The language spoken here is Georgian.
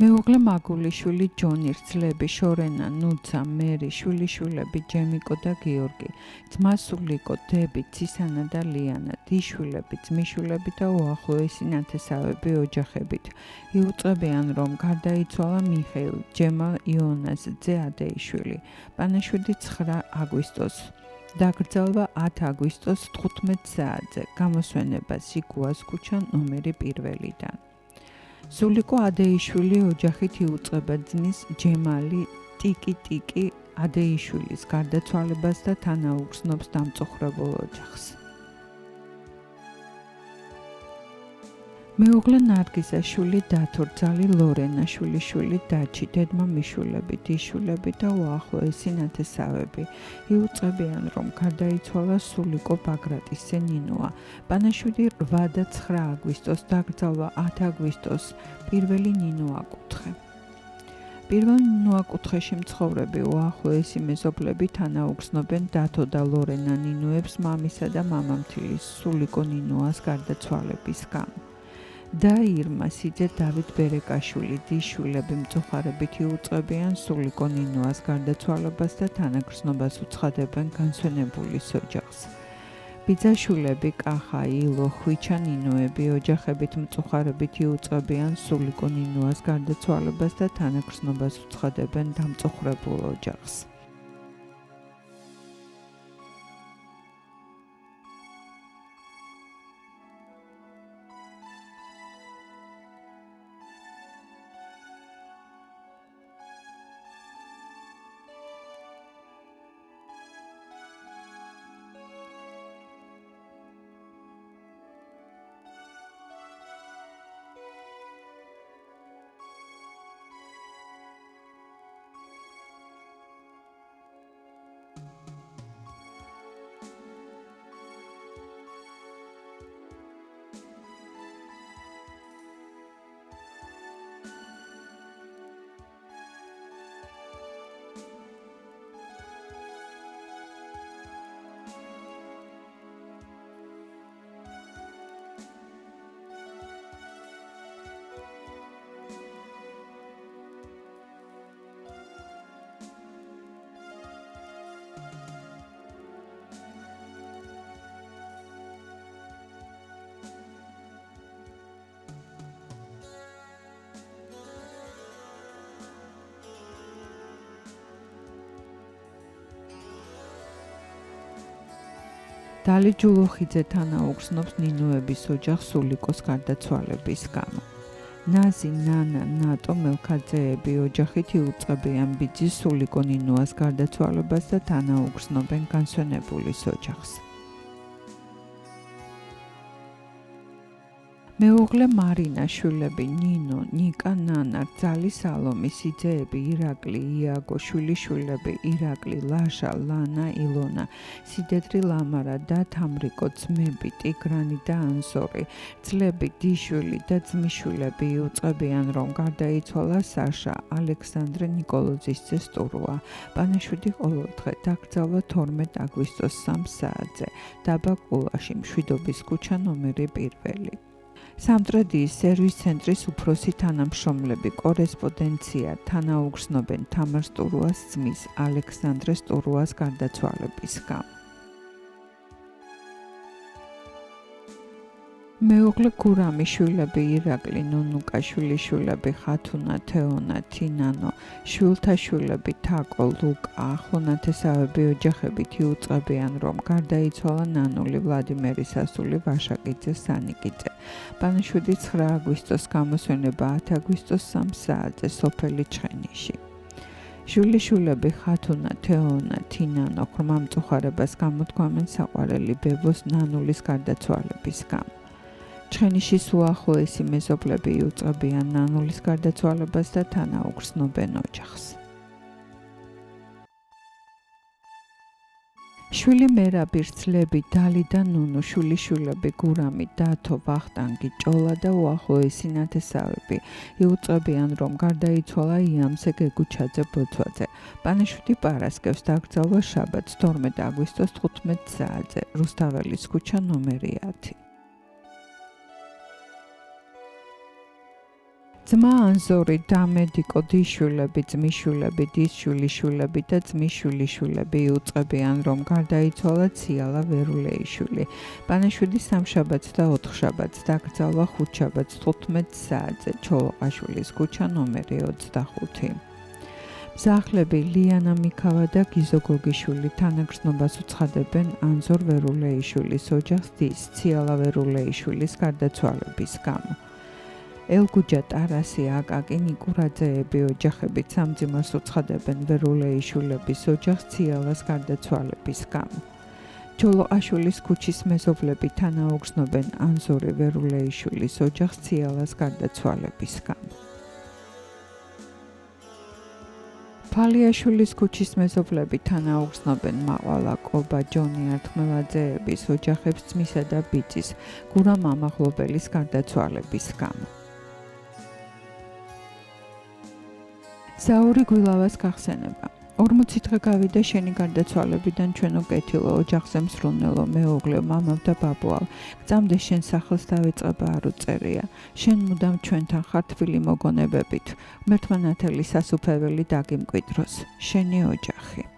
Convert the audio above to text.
მეუღლე მაგულიშვილი ჯონი, რძლები შორენა, ნუცა, მერი, შვილიშვილები ჯემიკო და გიორგი, ძმა სულიკო, დები, ცისანა და ლიანა, დიშვილები, ძმიშვილები და უახლოესი ნათესავები ოჯახებით. იუწყებიან, რომ გარდაიცვალა მიხეილ, ჯემა იონას ძე ადეიშვილი, პანაშვიდი 9 აგვისტოს. დაკრძალვა 10 აგვისტოს 15 საათზე, გამოსვენება სიგუას ქუჩა ნომერი 1-დან. სულიკო ადეიშვილი ოჯახით იუწყება ძმის ჯემალი ტიკი ადეიშვილის გარდაცვალებას და თანაუგრძნობს დამწუხრებულ ოჯახს. მეუღლე ნარგიზა შვილი დათო, რძალი ლორენა, შვილიშვილი დაჩი, დედმა მიშვილები, დიშვილები და უახლოესი ნათესავები. იუწყებიან, რომ გარდაიცვალა სულიკო ბაგრატის ძე ნინოა. პანაშვიდი 8 და 9 აგვისტოს, დაკრძალვა 10 აგვისტოს, პირველი ნინო აკუთხე. პირველ ნინო აკუთხეში მცხოვრები უახლოესი მეზობლები თანაუგრძნობენ დათო და ლორენა ნინოებს მამისა და მამამთილის სულიკო ნინოას გარდაცვალების გამო. და ირმა სიძე დავით ბერეკაშვილი დიშვილები მწუხარებით იუწყებიან სულიკო ნინოას გარდაცვალებას და თანაგრძნობას უცხადებენ განსვენებულის ოჯახს. ბიძაშვილები კახა, ილო, ხვიჩა ნინოები ოჯახებით მწუხარებით იუწყებიან სულიკო ნინოას გარდაცვალებას და თანაგრძნობას უცხადებენ დამწუხრებულ ოჯახს. დალი ჯულუხიძე თანაუგრძნობს ნინოების ოჯახს სულიკოს გარდაცვალების გამო. ნაზი, ნანა, ნატო მელქაძეები ოჯახით იუწყებიან ბიძის სულიკო ნინოას გარდაცვალებას და თანაუგრძნობენ განსვენებულის ოჯახს. მეუღლე მარინა, შვილები ნინო, ნიკა, ნანა, რძალი სალომი, სიძეები ირაკლი, იაგო, შვილიშვილები ირაკლი, ლაშა, ლანა, ილონა, სიდედრი ლამარა და თამრიკო, ძმები ტიგრანი და ანზორი, ძლები დიშვილი და ძმიშვილები იუწყებიან, რომ გარდაიცვალა საშა, ალექსანდრე ნიკოლოზის ძე სტურუა. პანაშვიდი ყოველდღე, დაკრძალვა 12 აგვისტოს 3 საათზე, დაბა ყულაში, მშვიდობის ქუჩა ნომერი 1. სამტრედიის სერვის ცენტრის უფროსი თანამშრომლები კორესპონდენცია თანაუგრძნობენ თამარ სტურუას ძმის ალექსანდრე სტურუას გარდაცვალების გამო. მეუღლე გურამი, შვილები ირაკლი, ნუნუკა, შვილიშვილები ხათუნა, თეონა, თინანო, შვილთა შვილები თაკო, ლუკა, ახლო ნათესავები ოჯახებით იუწყებიან, რომ გარდაიცვალა ნანული ვლადიმერის ასული ვაშაკიძე სანიკიძე. პანაშვიდი 9 აგვისტოს, გამოსვენება 10 აგვისტოს 3 საათზე სოფელი ჩხენიში. შვილიშვილები ხათუნა, თეონა, თინანო ხრმამწუხარებას გამოთქვამენ საყვარელი ბებოს ნანულის გარდაცვალების გამო. ჩხენიშის უახლოესი მეზობლები იუწყებიან ნანულის გარდაცვალებას და თანაუგრძნობენ ოჯახს. შვილი მერაბი, რძლები დალი და ნუნუ, შვილიშვილები გურამი, დათო, ვახტანგი, ჭოლა და უახლოესი ნათესავები იუწყებიან, რომ გარდაიცვალა იამსე გეგუჩაძე ბოცვაძე. პანაშვიდი პარასკევს, დაკრძალვა შაბათს 12 აგვისტოს 15 საათზე, რუსთაველის ქუჩა ნომერი 10. ძმა ანზორი, დამედიკო, დიშვილები, ძმისშვილები, დისშვილიშვილები და ძმისშვილიშვილები იუწყებიან, რომ გარდაიცვალა ციალა ვერულეიშვილი. პანაშვიდი სამშაბათს და ოთხშაბათს დაკრძალვა ხუთშაბათს 15 საათზე ჩოლოყაშვილის ქუჩა ნომერი 25. მზახლები ლიანა მიქავა და გიზო გოგიშვილი თანაგრძნობას უცხადებენ ანზორ ვერულეიშვილის ოჯახს დის ციალა ვერულეიშვილის გარდაცვალების გამო. ელგუჯა ტარასი აკაკი ნიკურაძეები ოჯახებით სამძიმარს უცხადებენ ვერულეიშვილების ოჯახს ციალას გარდაცვალების გამო. ჩოლოყაშვილის ქუჩის მეზობლები თანაუგრძნობენ ანზორი ვერულეიშვილის ოჯახს ციალას გარდაცვალების გამო. ფალიაშვილის ქუჩის მეზობლები თანაუგრძნობენ მაყვალა კობა ჯონი ართმელაძეების ოჯახებს ძმისა და ბიძის გურამ ამაღლობელის გარდაცვალების გამო. ზაური გვილავას გახსენება. 40 დღე გავიდა შენი გარდაცვალებიდან ჩვენო კეთილო ოჯახზე მსრულნელო მეუღლე მამავ და ბაბუავ გწამდე შენ სახელს დავიწყება არ უწერია შენ მუდამ ჩვენთან ხარ თბილი მოგონებებით ღმერთმა ნათელი სასუფეველი დაგიმკვიდროს შენი ოჯახი